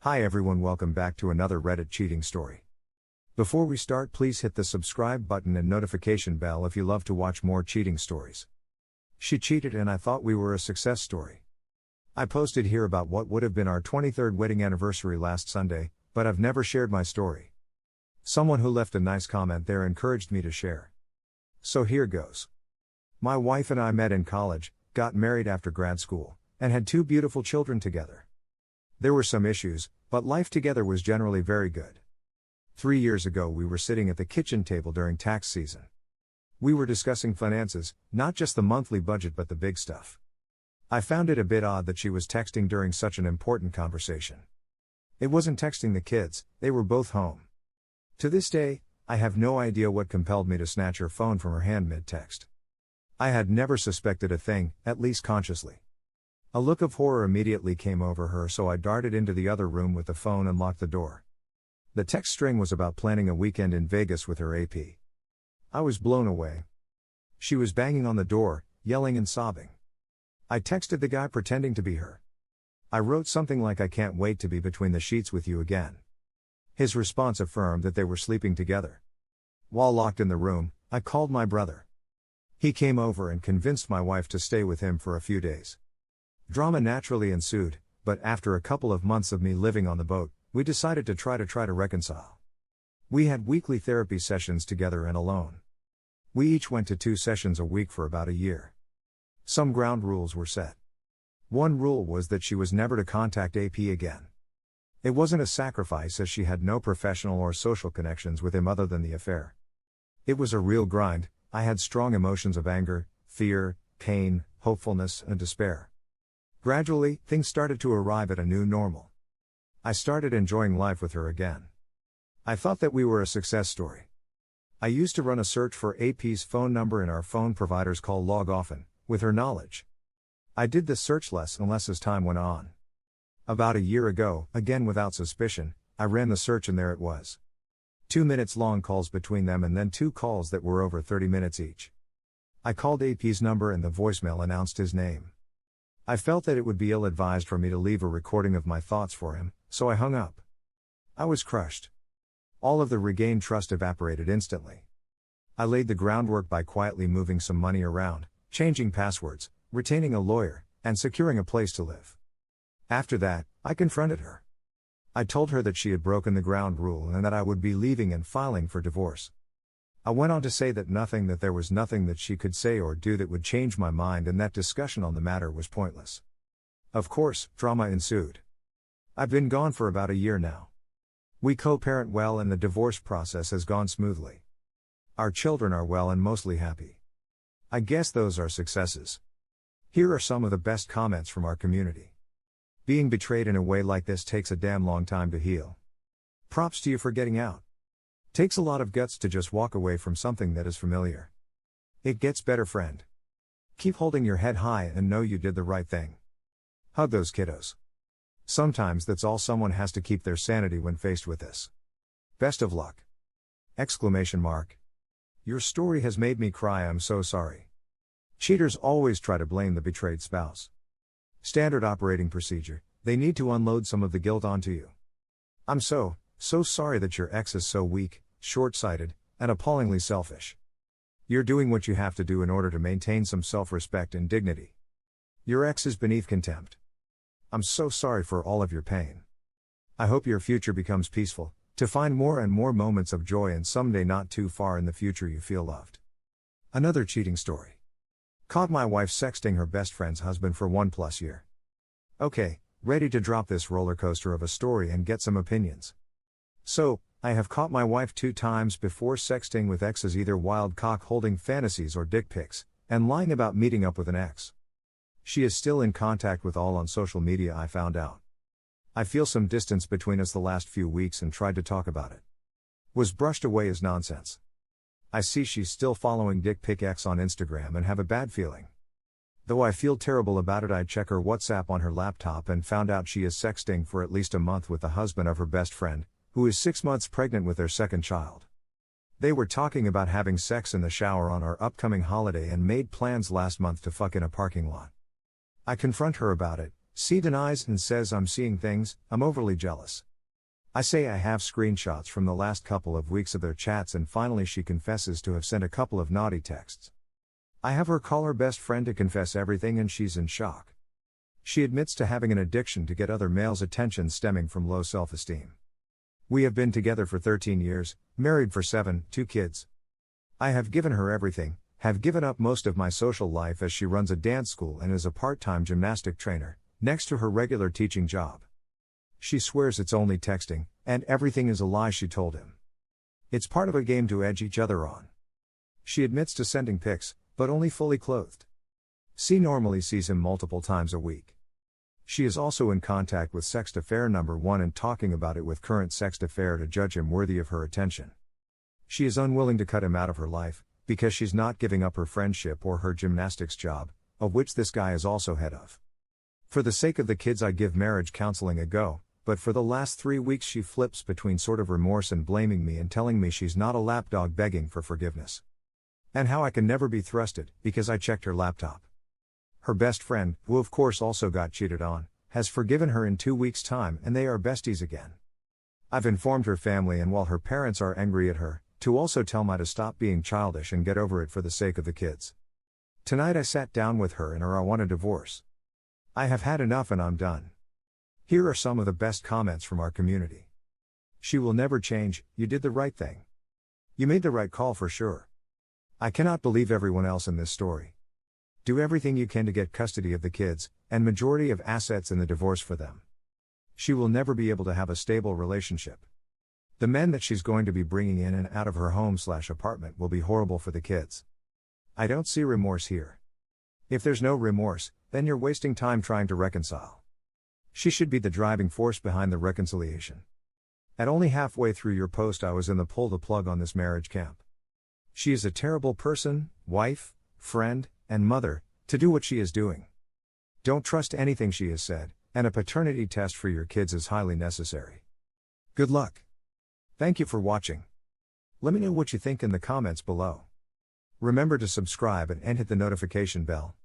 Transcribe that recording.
Hi everyone, welcome back to another Reddit cheating story. Before we start, please hit the subscribe button and notification bell if you love to watch more cheating stories. She cheated and I thought we were a success story. I posted here about what would have been our 23rd wedding anniversary last Sunday, but I've never shared my story. Someone who left a nice comment there encouraged me to share. So here goes. My wife and I met in college, got married after grad school, and had 2 beautiful children together. There were some issues, but life together was generally very good. 3 years ago we were sitting at the kitchen table during tax season. We were discussing finances, not just the monthly budget but the big stuff. I found it a bit odd that she was texting during such an important conversation. It wasn't texting the kids, they were both home. To this day, I have no idea what compelled me to snatch her phone from her hand mid-text. I had never suspected a thing, at least consciously. A look of horror immediately came over her, so I darted into the other room with the phone and locked the door. The text string was about planning a weekend in Vegas with her AP. I was blown away. She was banging on the door, yelling and sobbing. I texted the guy pretending to be her. I wrote something like, "I can't wait to be between the sheets with you again." His response affirmed that they were sleeping together. While locked in the room, I called my brother. He came over and convinced my wife to stay with him for a few days. Drama naturally ensued, but after a couple of months of me living on the boat, we decided to try to reconcile. We had weekly therapy sessions together and alone. We each went to 2 sessions a week for about a year. Some ground rules were set. One rule was that she was never to contact AP again. It wasn't a sacrifice as she had no professional or social connections with him other than the affair. It was a real grind. I had strong emotions of anger, fear, pain, hopefulness, and despair. Gradually, things started to arrive at a new normal. I started enjoying life with her again. I thought that we were a success story. I used to run a search for AP's phone number in our phone provider's call log often, with her knowledge. I did this search less and less as time went on. About a year ago, again without suspicion, I ran the search and there it was. 2 minutes long calls between them and then 2 calls that were over 30 minutes each. I called AP's number and the voicemail announced his name. I felt that it would be ill-advised for me to leave a recording of my thoughts for him, so I hung up. I was crushed. All of the regained trust evaporated instantly. I laid the groundwork by quietly moving some money around, changing passwords, retaining a lawyer, and securing a place to live. After that, I confronted her. I told her that she had broken the ground rule and that I would be leaving and filing for divorce. I went on to say that there was nothing that she could say or do that would change my mind and that discussion on the matter was pointless. Of course, drama ensued. I've been gone for about a year now. We co-parent well and the divorce process has gone smoothly. Our children are well and mostly happy. I guess those are successes. Here are some of the best comments from our community. Being betrayed in a way like this takes a damn long time to heal. Props to you for getting out. Takes a lot of guts to just walk away from something that is familiar. It gets better, friend. Keep holding your head high and know you did the right thing. Hug those kiddos. Sometimes that's all someone has to keep their sanity when faced with this. Best of luck! ! Your story has made me cry. I'm so sorry. Cheaters always try to blame the betrayed spouse. Standard operating procedure, they need to unload some of the guilt onto you. I'm so sorry that your ex is so weak, short-sighted, and appallingly selfish. You're doing what you have to do in order to maintain some self-respect and dignity. Your ex is beneath contempt. I'm so sorry for all of your pain. I hope your future becomes peaceful, to find more and more moments of joy and someday not too far in the future you feel loved. Another cheating story. Caught my wife sexting her best friend's husband for 1+ year. Okay, ready to drop this roller coaster of a story and get some opinions. So, I have caught my wife 2 times before sexting with exes, either wild cock-holding fantasies or dick pics, and lying about meeting up with an ex. She is still in contact with all on social media, I found out. I feel some distance between us the last few weeks and tried to talk about it. Was brushed away as nonsense. I see she's still following dick pic ex on Instagram and have a bad feeling. Though I feel terrible about it, I check her WhatsApp on her laptop and found out she is sexting for at least a month with the husband of her best friend, who is 6 months pregnant with their second child. They were talking about having sex in the shower on our upcoming holiday and made plans last month to fuck in a parking lot. I confront her about it, C denies and says I'm seeing things, I'm overly jealous. I say I have screenshots from the last couple of weeks of their chats and finally she confesses to have sent a couple of naughty texts. I have her call her best friend to confess everything and she's in shock. She admits to having an addiction to get other males' attention stemming from low self-esteem. We have been together for 13 years, married for 7, 2 kids. I have given her everything, have given up most of my social life as she runs a dance school and is a part-time gymnastic trainer, next to her regular teaching job. She swears it's only texting, and everything is a lie she told him. It's part of a game to edge each other on. She admits to sending pics, but only fully clothed. C normally sees him multiple times a week. She is also in contact with sext affair number 1 and talking about it with current sext affair to judge him worthy of her attention. She is unwilling to cut him out of her life, because she's not giving up her friendship or her gymnastics job, of which this guy is also head of. For the sake of the kids I give marriage counseling a go, but for the last 3 weeks she flips between sort of remorse and blaming me and telling me she's not a lapdog begging for forgiveness. And how I can never be thrusted, because I checked her laptop. Her best friend, who of course also got cheated on, has forgiven her in 2 weeks' time and they are besties again. I've informed her family and while her parents are angry at her, to also tell me to stop being childish and get over it for the sake of the kids. Tonight I sat down with her and I want a divorce. I have had enough and I'm done. Here are some of the best comments from our community. She will never change, you did the right thing. You made the right call for sure. I cannot believe everyone else in this story. Do everything you can to get custody of the kids, and majority of assets in the divorce for them. She will never be able to have a stable relationship. The men that she's going to be bringing in and out of her home/apartment will be horrible for the kids. I don't see remorse here. If there's no remorse, then you're wasting time trying to reconcile. She should be the driving force behind the reconciliation. At only halfway through your post I was in the pull the plug on this marriage camp. She is a terrible person, wife, friend, and mother, to do what she is doing. Don't trust anything she has said, and a paternity test for your kids is highly necessary. Good luck. Thank you for watching. Let me know what you think in the comments below. Remember to subscribe and hit the notification bell.